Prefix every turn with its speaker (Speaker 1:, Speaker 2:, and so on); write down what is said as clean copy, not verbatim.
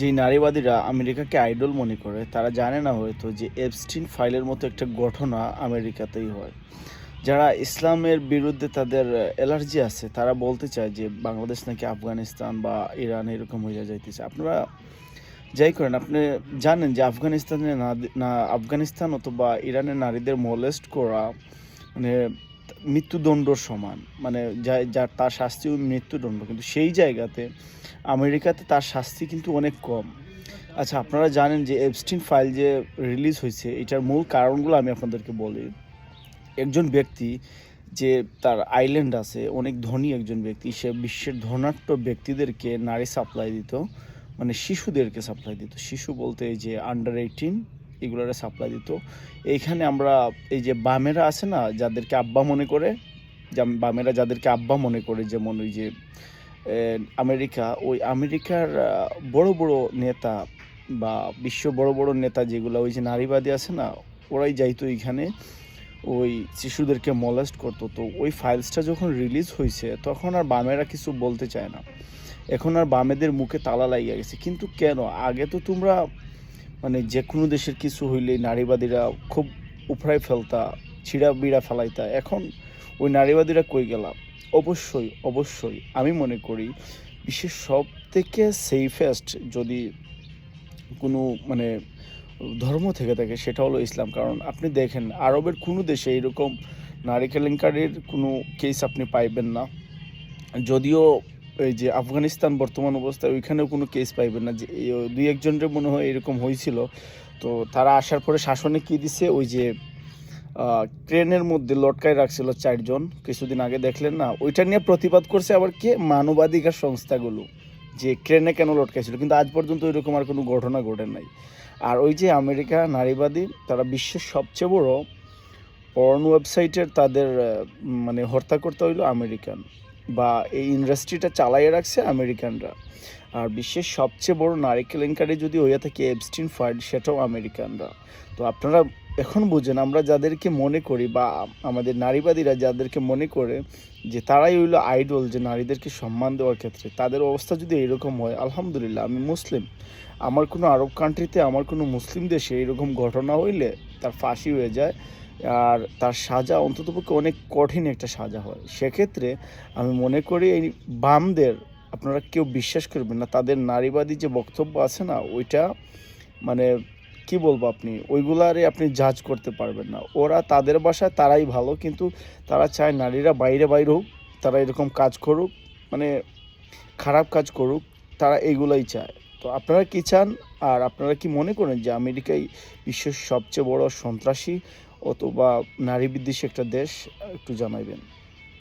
Speaker 1: যেই নারীবাদীরা আমেরিকাকে আইডল মনে করে তারা জানে না হয়তো যে এপস্টিন ফাইলের মতো একটা ঘটনা আমেরিকাতেই হয়। যারা ইসলামের বিরুদ্ধে তাদের অ্যালার্জি আছে তারা বলতে চায় যে বাংলাদেশ নাকি আফগানিস্তান বা ইরান এরকম হয়ে যাইতেছে। আপনারা যাই করেন, আপনি জানেন যে আফগানিস্তানে না আফগানিস্তান অথবা ইরানের নারীদের মোলেস্ট করা মানে মৃত্যুদণ্ডর সমান। মানে যার তার শাস্তিও মৃত্যুদণ্ড, কিন্তু সেই জায়গাতে আমেরিকাতে তার শাস্তি কিন্তু অনেক কম। আচ্ছা, আপনারা জানেন যে এপস্টিন ফাইল যে রিলিজ হয়েছে এটার মূল কারণগুলো আমি আপনাদেরকে বলি। একজন ব্যক্তি যে তার আইল্যান্ড আছে, অনেক ধনী একজন ব্যক্তি, সে বিশ্বের ধনাঢ্য ব্যক্তিদেরকে নারী সাপ্লাই দিত, মানে শিশুদেরকে সাপ্লাই দিত। শিশু বলতে এই যে আন্ডার 18 এগুলোরে সাপ্লাই দিত। এইখানে আমরা এই যে বামেরা আছে না, যাদেরকে আব্বা মনে করে, বামেরা যাদেরকে আব্বা মনে করে, যেমন ওই যে আমেরিকা, ওই আমেরিকার বড় বড় নেতা বা বিশ্ব বড় বড় নেতা যেগুলো ওই যে নারীবাদী আছে না, ওরাই যাইতো এইখানে ওই শিশুদেরকে মলেস্ট করতো। তো ওই ফাইলসটা যখন রিলিজ হয়েছে তখন আর বামেরা কিছু বলতে চায় না। এখন আর বামেদের মুখে তালা লাগিয়ে গেছে। কিন্তু কেন? আগে তো তোমরা মানে যে কোনো দেশের কিছু হইলেই নারীবাদীরা খুব উফরাই ফেলতা, ছিঁড়া বিড়া ফেলাইতা। এখন ওই নারীবাদীরা কই গেলাম? অবশ্যই অবশ্যই আমি মনে করি বিশ্বের সব থেকে সেফেস্ট যদি কোনো মানে ধর্ম থেকে থাকে সেটা হলো ইসলাম। কারণ আপনি দেখেন আরবের কোনো দেশে এরকম নারী কেলেঙ্কারির কোনো কেস আপনি পাইবেন না। যদিও এই যে আফগানিস্তান বর্তমান অবস্থায় ওইখানেও কোনো কেস পাইবেন না। যে দুই একজনের মনে হয় এরকম হয়েছিল। তো তারা আসার পরে শাসনে কী দিছে, ওই যে ট্রেনের মধ্যে লটকায় রাখছিল 4 জন, কিছুদিন আগে দেখলেন না? ওইটা নিয়ে প্রতিবাদ করছে আবার কে, মানবাধিকার সংস্থাগুলো, যে ট্রেনে কেন লটকাইছিল। কিন্তু আজ পর্যন্ত ওইরকম আর কোনো ঘটনা ঘটে নাই। আর ওই যে আমেরিকা নারীবাদী, তারা বিশ্বের সবচেয়ে বড় পর্ন ওয়েবসাইটের তাদের মানে হর্তাকর্তা হইল আমেরিকান, বা এই ইন্ডাস্ট্রিটা চালাইয়ে রাখছে আমেরিকানরা। আর বিশ্বের সবচেয়ে বড় নারী কেলেঙ্কারি যদি হইয়া থাকে এপস্টিন ফাইল, সেটাও আমেরিকানরা। তো আপনারা এখন বুঝেন, আমরা যাদেরকে মনে করি বা আমাদের নারীবাদীরা যাদেরকে মনে করে যে তারাই হইলো আইডল, যে নারীদেরকে সম্মান দেওয়ার ক্ষেত্রে, তাদের অবস্থা যদি এরকম হয়, আলহামদুলিল্লাহ, আমি মুসলিম, আমার কোনো আরব কান্ট্রিতে, আমার কোনো মুসলিম দেশে এরকম ঘটনা হইলে তার ফাঁসি হয়ে যায়, আর তার সাজা অন্ততপক্ষে অনেক কঠিন একটা সাজা হয়। সেক্ষেত্রে আমি মনে করি এই বামদের আপনারা কেউ বিশ্বাস করবেন না, তাদের নারীবাদী যে বক্তব্য আছে না, ওইটা মানে কি বলবো, আপনি ওইগুলারে আপনি জাজ করতে পারবেন না। ওরা তাদের বাসায় তারাই ভালো, কিন্তু তারা চায় নারীরা বাইরে বাইরে হোক, তারা এরকম কাজ করুক, মানে খারাপ কাজ করুক, তারা এগুলাই চায়। তো আপনারা কি চান? আর আপনারা কি মনে করেন যে আমেরিকাই বিশ্বের সবচেয়ে বড় সন্ত্রাসী অথবা নারী বিদ্বেষী একটা দেশ? একটু জানাইবেন।